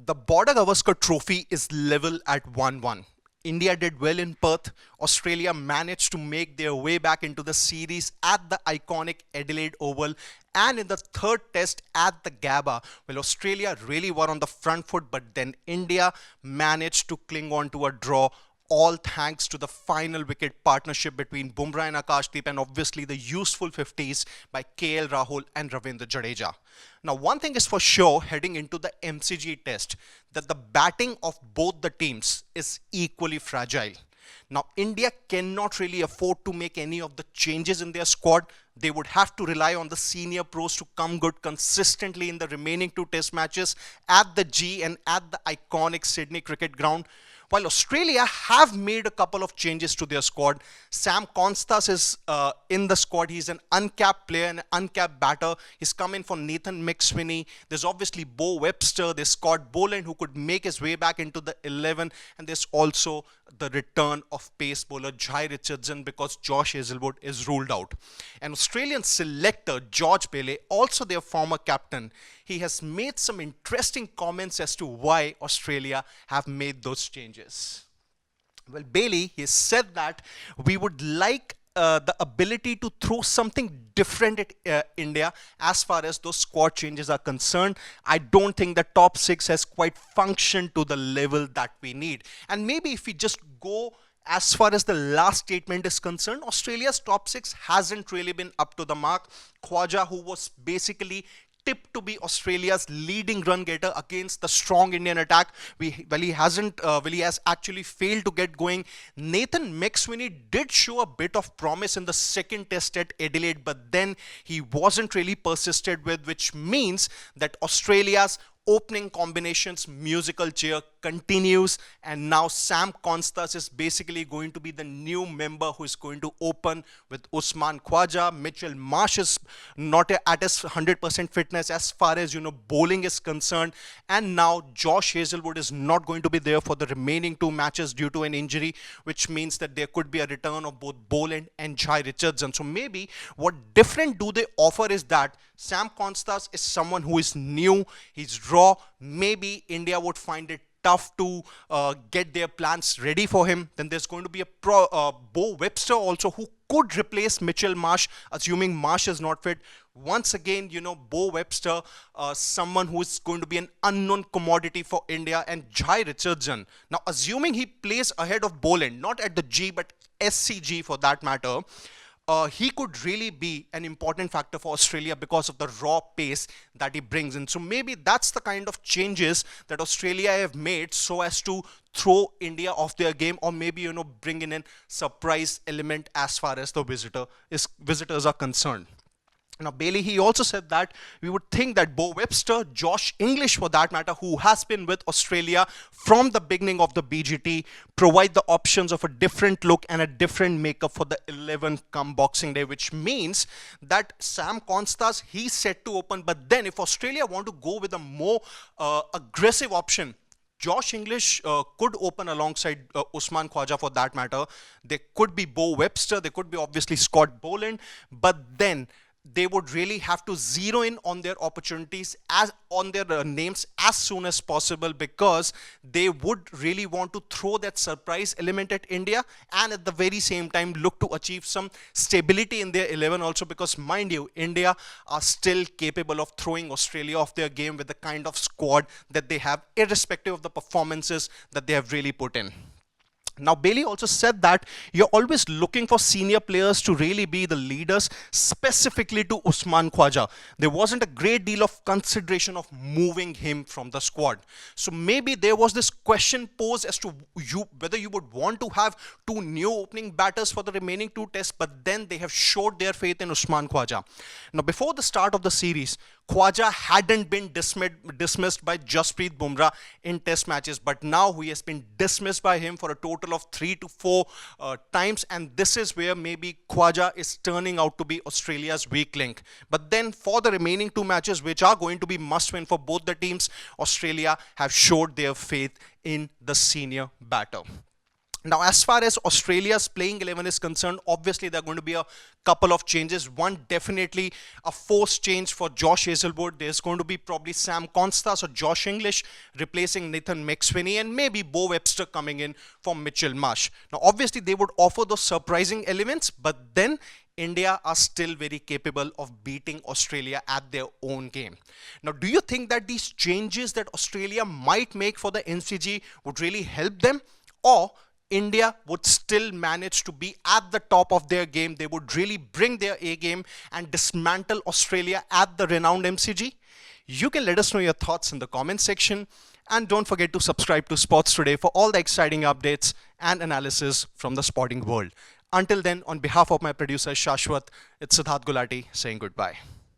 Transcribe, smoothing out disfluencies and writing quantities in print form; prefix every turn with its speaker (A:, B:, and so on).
A: The Border Gavaskar Trophy is level at 1-1. India did well in Perth. Australia managed to make their way back into the series at the iconic Adelaide Oval and in the third test at the Gabba. Well, Australia really were on the front foot, but then India managed to cling on to a draw, all thanks to the final wicket partnership between Bumrah and AajTak, and obviously the useful 50s by KL Rahul and Ravindra Jadeja. Now, one thing is for sure heading into the MCG Test, that the batting of both the teams is equally fragile. Now, India cannot really afford to make any of the changes in their squad. They would have to rely on the senior pros to come good consistently in the remaining two test matches at the G and at the iconic Sydney Cricket Ground. While Australia have made a couple of changes to their squad, Sam Konstas is in the squad. He's an uncapped player, an uncapped batter. He's come in for Nathan McSweeney. There's obviously Bo Webster. There's Scott Boland, who could make his way back into the 11. And there's also the return of pace bowler Jai Richardson, because Josh Hazlewood is ruled out. An Australian selector, George Bailey, also their former captain, he has made some interesting comments as to why Australia have made those changes. Well, Bailey, he said that we would like the ability to throw something different at India as far as those squad changes are concerned. I don't think the top six has quite functioned to the level that we need. And maybe if we just go as far as the last statement is concerned, Australia's top six hasn't really been up to the mark. Khawaja, who was basically tipped to be Australia's leading run getter against the strong Indian attack, he has actually failed to get going. Nathan McSweeney did show a bit of promise in the second test at Adelaide, but then he wasn't really persisted with, which means that Australia's opening combinations musical chair continues, and now Sam Konstas is basically going to be the new member who is going to open with Usman Khawaja. Mitchell Marsh is not at his 100% fitness as far as bowling is concerned, and now Josh Hazlewood is not going to be there for the remaining two matches due to an injury, which means that there could be a return of both Boland and Jai Richardson. So maybe what different do they offer is that Sam Konstas is someone who is new, he's raw. Maybe India would find it tough to get their plans ready for him. Then there's going to be a Bo Webster also, who could replace Mitchell Marsh, assuming Marsh is not fit. Once again, Bo Webster, someone who is going to be an unknown commodity for India, and Jai Richardson. Now, assuming he plays ahead of Boland, not at the G, but SCG for that matter, he could really be an important factor for Australia because of the raw pace that he brings in. So maybe that's the kind of changes that Australia have made so as to throw India off their game, or maybe bring in a surprise element as far as the visitors are concerned. Now, Bailey, he also said that we would think that Bo Webster, Josh English for that matter, who has been with Australia from the beginning of the BGT, provide the options of a different look and a different makeup for the 11th come Boxing Day, which means that Sam Konstas, he's set to open. But then if Australia want to go with a more aggressive option, Josh English could open alongside Usman Khawaja for that matter. There could be Bo Webster, there could be obviously Scott Boland, but then they would really have to zero in on their opportunities, on their names as soon as possible, because they would really want to throw that surprise element at India, and at the very same time look to achieve some stability in their 11 also, because mind you, India are still capable of throwing Australia off their game with the kind of squad that they have, irrespective of the performances that they have really put in. Now, Bailey also said that you're always looking for senior players to really be the leaders, specifically to Usman Khawaja. There wasn't a great deal of consideration of moving him from the squad. So maybe there was this question posed as to whether you would want to have two new opening batters for the remaining two tests, but then they have showed their faith in Usman Khawaja. Now, before the start of the series, Khawaja hadn't been dismissed by Jasprit Bumrah in test matches, but now he has been dismissed by him for a total of 3 to 4 times, and this is where maybe Khawaja is turning out to be Australia's weak link. But then for the remaining two matches, which are going to be must-win for both the teams, Australia have showed their faith in the senior batter. Now, as far as Australia's playing 11 is concerned, obviously there are going to be a couple of changes. One, definitely a forced change for Josh Hazlewood. There's going to be probably Sam Konstas or Josh English replacing Nathan McSweeney, and maybe Bo Webster coming in for Mitchell Marsh. Now, obviously they would offer those surprising elements, but then India are still very capable of beating Australia at their own game. Now, do you think that these changes that Australia might make for the MCG would really help them, or India would still manage to be at the top of their game? They would really bring their A game and dismantle Australia at the renowned MCG? You can let us know your thoughts in the comment section, and don't forget to subscribe to Sports Today for all the exciting updates and analysis from the sporting world. Until then, on behalf of my producer Shashwat, it's Siddharth Gulati saying goodbye.